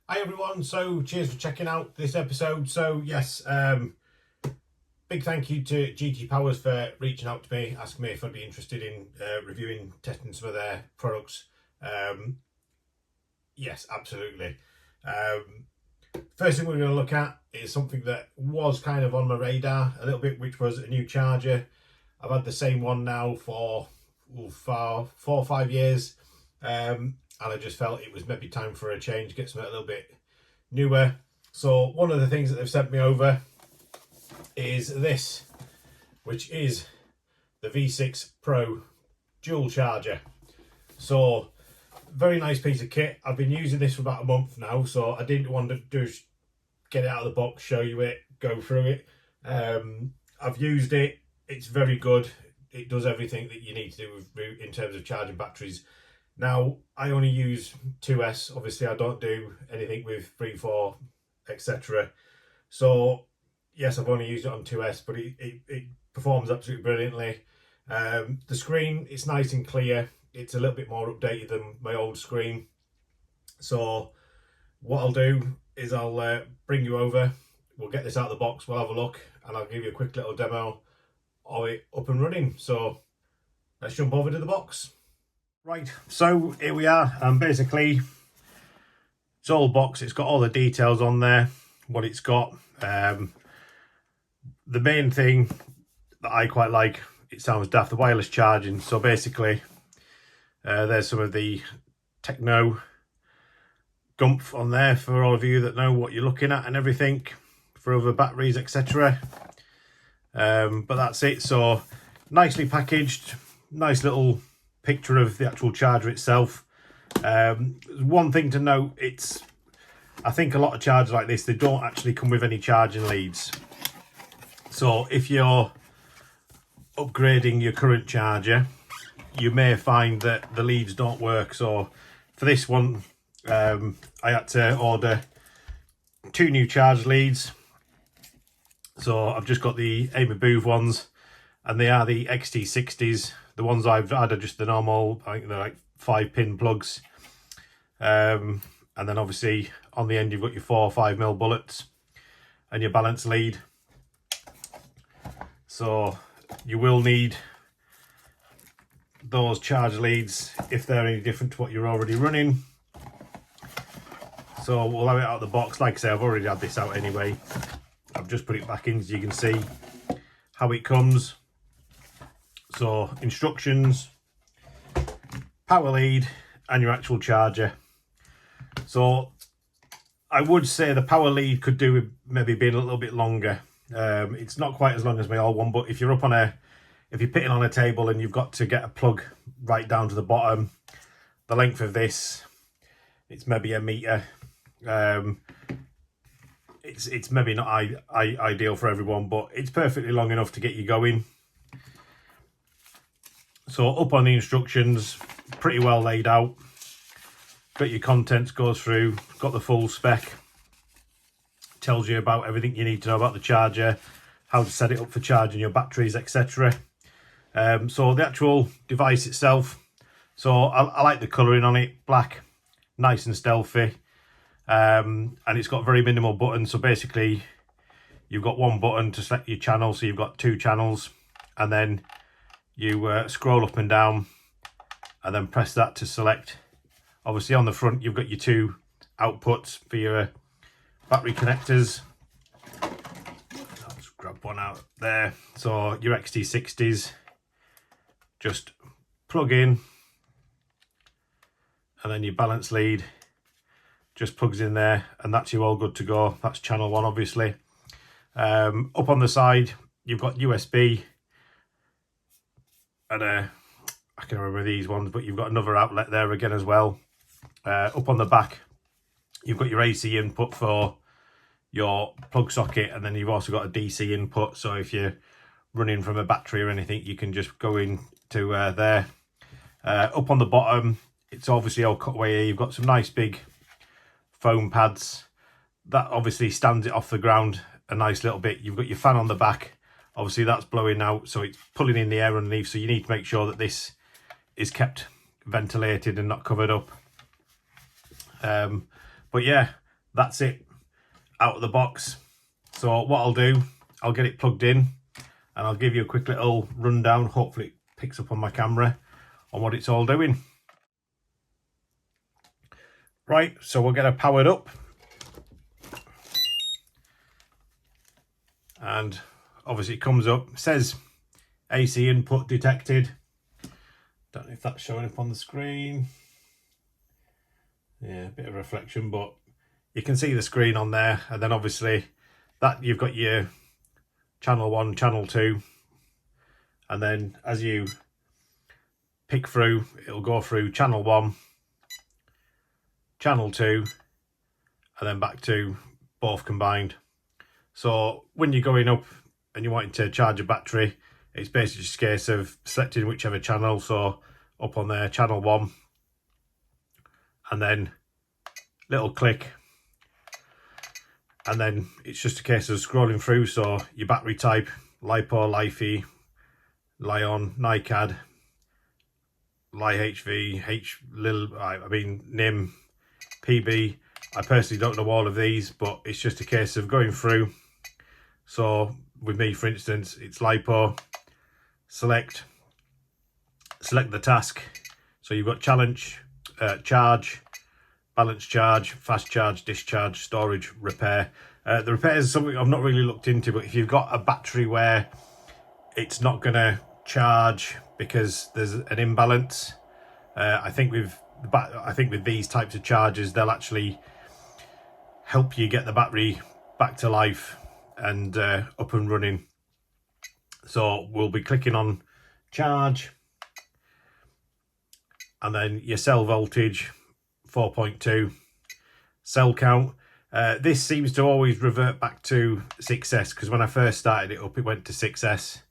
Hi everyone, so cheers for checking out this episode. So yes, big thank you to G.T Powers for reaching out to me, asking me if I'd be interested in reviewing, testing some of their products. Yes, absolutely. First thing we're going to look at is something that was kind of on my radar a little bit, which was a new charger. I've had the same one now for 4 or 5 years, and I just felt it was maybe time for a change, get something a little bit newer. So one of the things that they've sent me over is this, which is the V6 Pro dual charger. So very nice piece of kit. I've been using this for about a month now, so I didn't want to just get it out of the box, show you it, go through it. I've used it. It's very good. It does everything that you need to do with, in terms of charging batteries. Now, I only use 2S. Obviously, I don't do anything with 3, 4, etc. So, yes, I've only used it on 2S, but it performs absolutely brilliantly. The screen, it's nice and clear. It's a little bit more updated than my old screen. So, what I'll do is I'll bring you over. We'll get this out of the box. We'll have a look, and I'll give you a quick little demo of it up and running. So, let's jump over to the box. Right, so here we are, and basically it's all box. It's got all the details on there, what it's got. The main thing that I quite like, it sounds daft, the wireless charging. So basically there's some of the Techno gumph on there for all of you that know what you're looking at and everything for other batteries, etc. But that's it. So nicely packaged, nice little picture of the actual charger itself. One thing to note, I think a lot of chargers like this, they don't actually come with any charging leads. So if you're upgrading your current charger, you may find that the leads don't work. So for this one, I had to order 2 new charge leads. So I've just got the Amy Booth ones, and they are the XT60s. The ones I've had are just the normal, I think they're like 5-pin plugs. And then obviously on the end you've got your 4 or 5mm bullets and your balance lead. So you will need those charge leads if they're any different to what you're already running. So we'll have it out of the box. Like I say, I've already had this out anyway. I've just put it back in so you can see how it comes. So instructions, power lead, and your actual charger. So I would say the power lead could do with maybe being a little bit longer. It's not quite as long as my old one, but if you're pitting on a table and you've got to get a plug right down to the bottom, the length of this, it's maybe a meter. It's maybe not ideal for everyone, but it's perfectly long enough to get you going. So up on the instructions, pretty well laid out. Got your contents, goes through, got the full spec. Tells you about everything you need to know about the charger, how to set it up for charging your batteries, etc. So the actual device itself, so I like the colouring on it, black, nice and stealthy. And it's got very minimal buttons. So basically you've got one button to select your channel, so you've got 2 channels, and then you scroll up and down and then press that to select. Obviously on the front you've got your 2 outputs for your battery connectors. I'll just grab one out there. So your XT60s, just plug in, and then your balance lead just plugs in there, and that's you all good to go. That's channel 1 obviously. Up on the side you've got USB, and I can remember these ones, but you've got another outlet there again as well. Up on the back you've got your AC input for your plug socket, and then you've also got a DC input, so if you're running from a battery or anything you can just go into there. Up on the bottom it's obviously all cut away here. You've got some nice big foam pads that obviously stands it off the ground a nice little bit. You've got your fan on the back, obviously that's blowing out, so it's pulling in the air underneath, so you need to make sure that this is kept ventilated and not covered up. But yeah, that's it out of the box. So what I'll do, I'll get it plugged in and I'll give you a quick little rundown. Hopefully it picks up on my camera on what it's all doing. Right, so we'll get it powered up. And obviously it comes up, it says AC input detected. Don't know if that's showing up on the screen. Yeah, a bit of reflection, but you can see the screen on there. And then obviously that you've got your channel 1, channel 2. And then as you pick through, it'll go through channel 1, channel 2, and then back to both combined. So when you're going up and you're wanting to charge a battery, it's basically just a case of selecting whichever channel. So up on there, channel 1, and then little click, and then it's just a case of scrolling through. So your battery type, LiPo, Li-Fi, Li-on, NiCad, Li-HV, NIM, PB. I personally don't know all of these, but it's just a case of going through. So with me, for instance, it's LiPo, select the task. So you've got challenge, charge, balance charge, fast charge, discharge, storage, repair. The repair is something I've not really looked into, but if you've got a battery where it's not going to charge because there's an imbalance, I think with these types of chargers, they'll actually help you get the battery back to life and up and running. So we'll be clicking on charge, and then your cell voltage 4.2, cell count. This seems to always revert back to 6S, because when I first started it up, it went to 6S,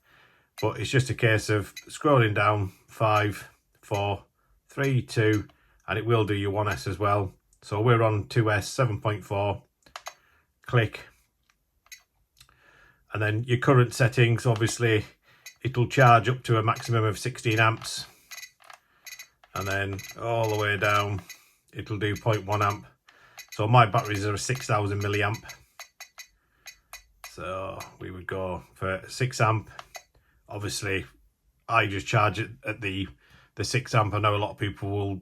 but it's just a case of scrolling down 5, 4, 3, 2, and it will do your 1S as well. So we're on 2S 7.4, click, and then your current settings, obviously it'll charge up to a maximum of 16 amps, and then all the way down it'll do 0.1 amp. So my batteries are a 6,000 milliamp, so we would go for 6 amp. Obviously I just charge it at the 6 amp. I know a lot of people will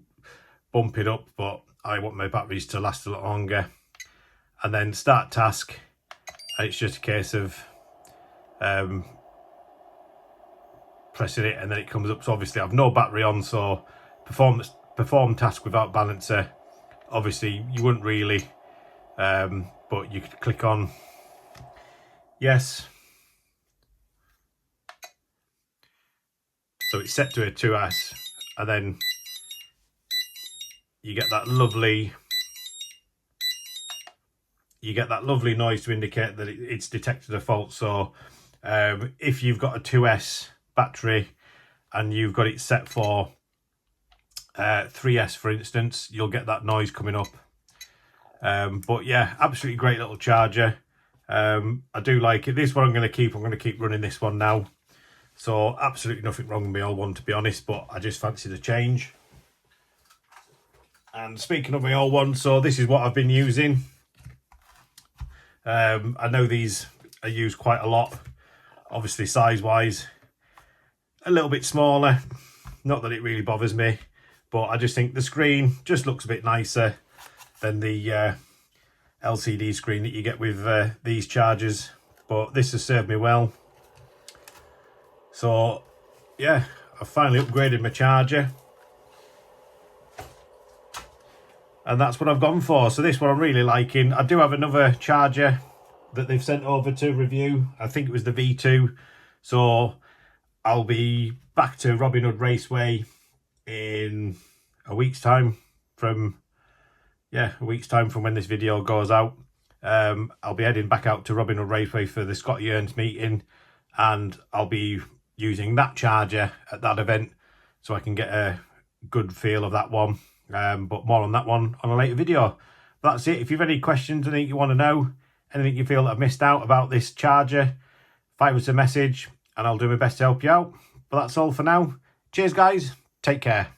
bump it up, but I want my batteries to last a lot longer. And then start task, and it's just a case of pressing it, and then it comes up. So obviously I've no battery on, so perform task without balancer. Obviously you wouldn't really, but you could click on yes. So it's set to a 2S, and then you get that lovely noise to indicate that it's detected a fault. So if you've got a 2S battery and you've got it set for 3S, for instance, you'll get that noise coming up. But yeah, absolutely great little charger. I do like it. This one I'm going to keep running this one now. So absolutely nothing wrong with my old one, to be honest, but I just fancy the change. And speaking of my old one, so this is what I've been using. I know these are used quite a lot, obviously size wise a little bit smaller, not that it really bothers me, but I just think the screen just looks a bit nicer than the LCD screen that you get with these chargers. But this has served me well. So yeah, I've finally upgraded my charger, and that's what I've gone for. So this one I'm really liking. I do have another charger that they've sent over to review. I think it was the V2. So I'll be back to Robin Hood Raceway in a week's time from when this video goes out. I'll be heading back out to Robin Hood Raceway for the Scotty Ernst meeting, and I'll be using that charger at that event so I can get a good feel of that one. But more on that one on a later video. But that's it. If you've any questions, anything you want to know, anything you feel that I've missed out about this charger, fire us a message and I'll do my best to help you out. But that's all for now. Cheers guys, take care.